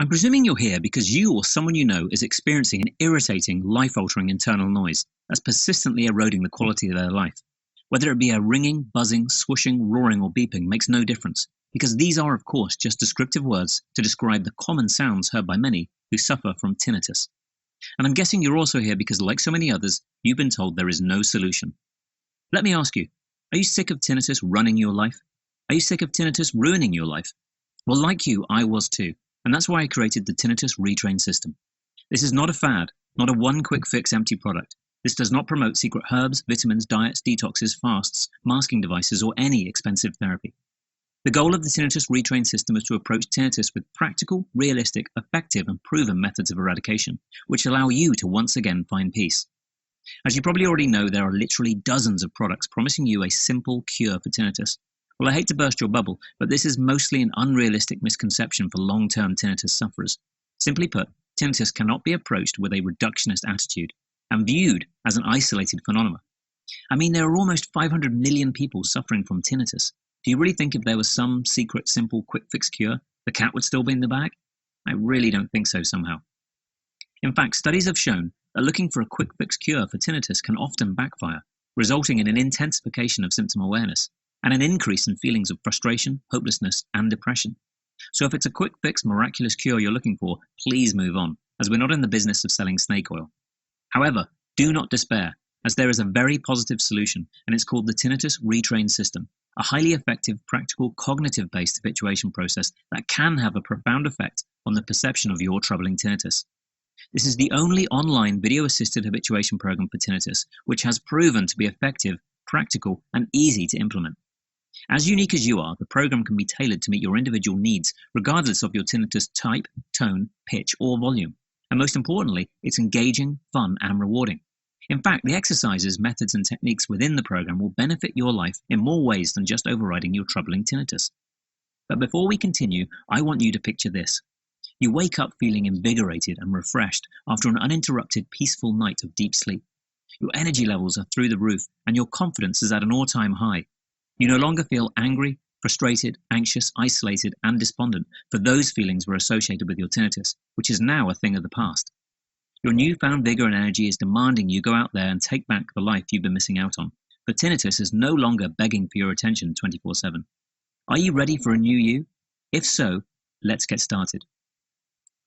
I'm presuming you're here because you or someone you know is experiencing an irritating, life-altering internal noise that's persistently eroding the quality of their life. Whether it be a ringing, buzzing, swooshing, roaring, or beeping makes no difference, because these are, of course, just descriptive words to describe the common sounds heard by many who suffer from tinnitus. And I'm guessing you're also here because, like so many others, you've been told there is no solution. Let me ask you, are you sick of tinnitus running your life? Are you sick of tinnitus ruining your life? Well, like you, I was too. And that's why I created the Tinnitus Retrain system. This is not a fad, not a one-quick-fix empty product. This does not promote secret herbs, vitamins, diets, detoxes, fasts, masking devices, or any expensive therapy. The goal of the Tinnitus Retrain system is to approach tinnitus with practical, realistic, effective, and proven methods of eradication, which allow you to once again find peace. As you probably already know, there are literally dozens of products promising you a simple cure for tinnitus. Well, I hate to burst your bubble, but this is mostly an unrealistic misconception for long-term tinnitus sufferers. Simply put, tinnitus cannot be approached with a reductionist attitude and viewed as an isolated phenomenon. I mean, there are almost 500 million people suffering from tinnitus. Do you really think if there was some secret, simple, quick-fix cure, the cat would still be in the bag? I really don't think so somehow. In fact, studies have shown that looking for a quick-fix cure for tinnitus can often backfire, resulting in an intensification of symptom awareness and an increase in feelings of frustration, hopelessness, and depression. So if it's a quick fix, miraculous cure you're looking for, please move on, as we're not in the business of selling snake oil. However, do not despair, as there is a very positive solution, and it's called the Tinnitus Retrain system, a highly effective, practical, cognitive-based habituation process that can have a profound effect on the perception of your troubling tinnitus. This is the only online video-assisted habituation program for tinnitus, which has proven to be effective, practical, and easy to implement. As unique as you are, the program can be tailored to meet your individual needs, regardless of your tinnitus type, tone, pitch, or volume. And most importantly, it's engaging, fun, and rewarding. In fact, the exercises, methods, and techniques within the program will benefit your life in more ways than just overriding your troubling tinnitus. But before we continue, I want you to picture this. You wake up feeling invigorated and refreshed after an uninterrupted, peaceful night of deep sleep. Your energy levels are through the roof, and your confidence is at an all-time high. You no longer feel angry, frustrated, anxious, isolated, and despondent, for those feelings were associated with your tinnitus, which is now a thing of the past. Your newfound vigor and energy is demanding you go out there and take back the life you've been missing out on, but tinnitus is no longer begging for your attention 24/7. Are you ready for a new you? If so, let's get started.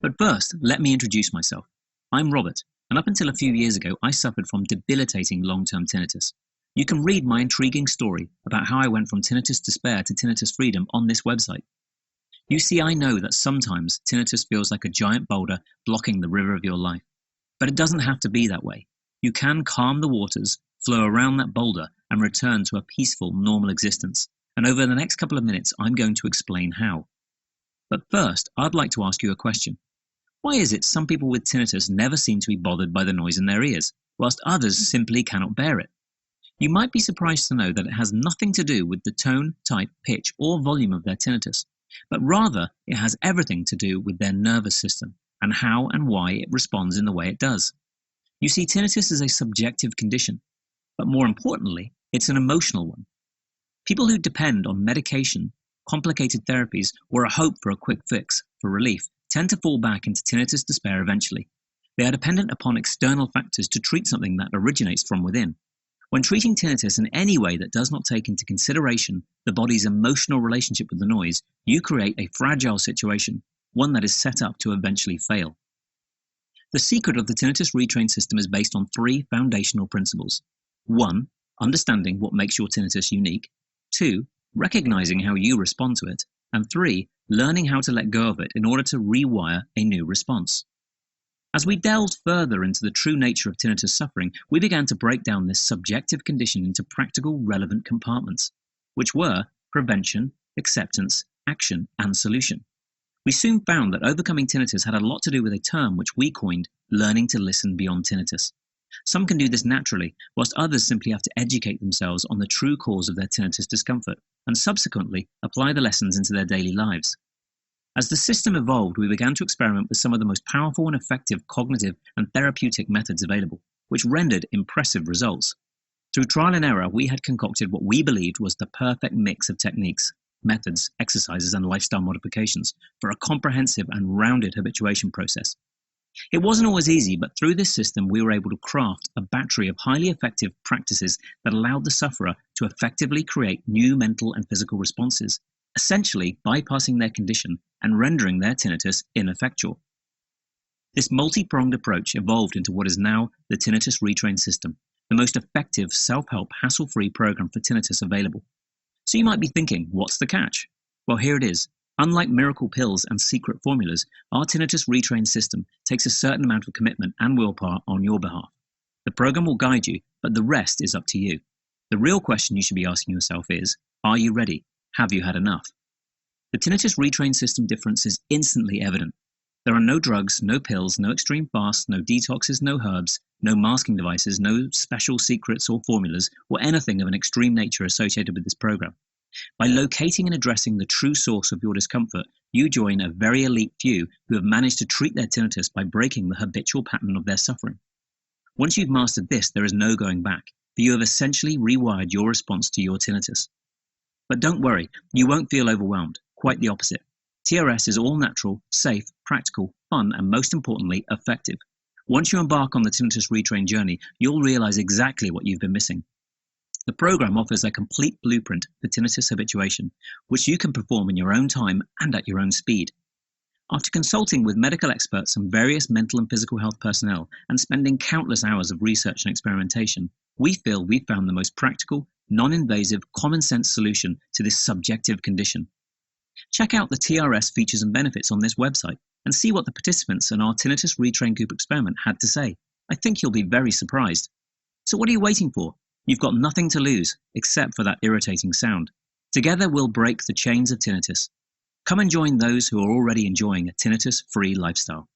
But first, let me introduce myself. I'm Robert, and up until a few years ago, I suffered from debilitating long-term tinnitus. You can read my intriguing story about how I went from tinnitus despair to tinnitus freedom on this website. You see, I know that sometimes tinnitus feels like a giant boulder blocking the river of your life. But it doesn't have to be that way. You can calm the waters, flow around that boulder, and return to a peaceful, normal existence. And over the next couple of minutes, I'm going to explain how. But first, I'd like to ask you a question. Why is it some people with tinnitus never seem to be bothered by the noise in their ears, whilst others simply cannot bear it? You might be surprised to know that it has nothing to do with the tone, type, pitch, or volume of their tinnitus, but rather it has everything to do with their nervous system and how and why it responds in the way it does. You see, tinnitus is a subjective condition, but more importantly, it's an emotional one. People who depend on medication, complicated therapies, or a hope for a quick fix for relief tend to fall back into tinnitus despair eventually. They are dependent upon external factors to treat something that originates from within. When treating tinnitus in any way that does not take into consideration the body's emotional relationship with the noise, you create a fragile situation, one that is set up to eventually fail. The secret of the Tinnitus Retrain system is based on 3 foundational principles. 1. Understanding what makes your tinnitus unique. 2. Recognizing how you respond to it. And 3. Learning how to let go of it in order to rewire a new response. As we delved further into the true nature of tinnitus suffering, we began to break down this subjective condition into practical, relevant compartments, which were prevention, acceptance, action, and solution. We soon found that overcoming tinnitus had a lot to do with a term which we coined learning to listen beyond tinnitus. Some can do this naturally, whilst others simply have to educate themselves on the true cause of their tinnitus discomfort, and subsequently apply the lessons into their daily lives. As the system evolved, we began to experiment with some of the most powerful and effective cognitive and therapeutic methods available, which rendered impressive results. Through trial and error, we had concocted what we believed was the perfect mix of techniques. methods, exercises, and lifestyle modifications for a comprehensive and rounded habituation process. It wasn't always easy, but through this system, we were able to craft a battery of highly effective practices that allowed the sufferer to effectively create new mental and physical responses, essentially bypassing their condition and rendering their tinnitus ineffectual. This multi-pronged approach evolved into what is now the Tinnitus Retrain system, the most effective self-help, hassle-free program for tinnitus available. So you might be thinking, what's the catch? Well, here it is. Unlike miracle pills and secret formulas, our Tinnitus Retrain system takes a certain amount of commitment and willpower on your behalf. The program will guide you, but the rest is up to you. The real question you should be asking yourself is, are you ready? Have you had enough? The Tinnitus Retrain system difference is instantly evident. There are no drugs, no pills, no extreme fasts, no detoxes, no herbs, no masking devices, no special secrets or formulas, or anything of an extreme nature associated with this program. By locating and addressing the true source of your discomfort, you join a very elite few who have managed to treat their tinnitus by breaking the habitual pattern of their suffering. Once you've mastered this, there is no going back, for you have essentially rewired your response to your tinnitus. But don't worry, you won't feel overwhelmed. Quite the opposite. TRS is all natural, safe, practical, fun, and most importantly, effective. Once you embark on the Tinnitus Retrain journey, you'll realize exactly what you've been missing. The program offers a complete blueprint for tinnitus habituation, which you can perform in your own time and at your own speed. After consulting with medical experts and various mental and physical health personnel and spending countless hours of research and experimentation, we feel we've found the most practical, non-invasive, common-sense solution to this subjective condition. Check out the TRS features and benefits on this website and see what the participants in our Tinnitus Retrain group experiment had to say. I think you'll be very surprised. So what are you waiting for? You've got nothing to lose, except for that irritating sound. Together we'll break the chains of tinnitus. Come and join those who are already enjoying a tinnitus-free lifestyle.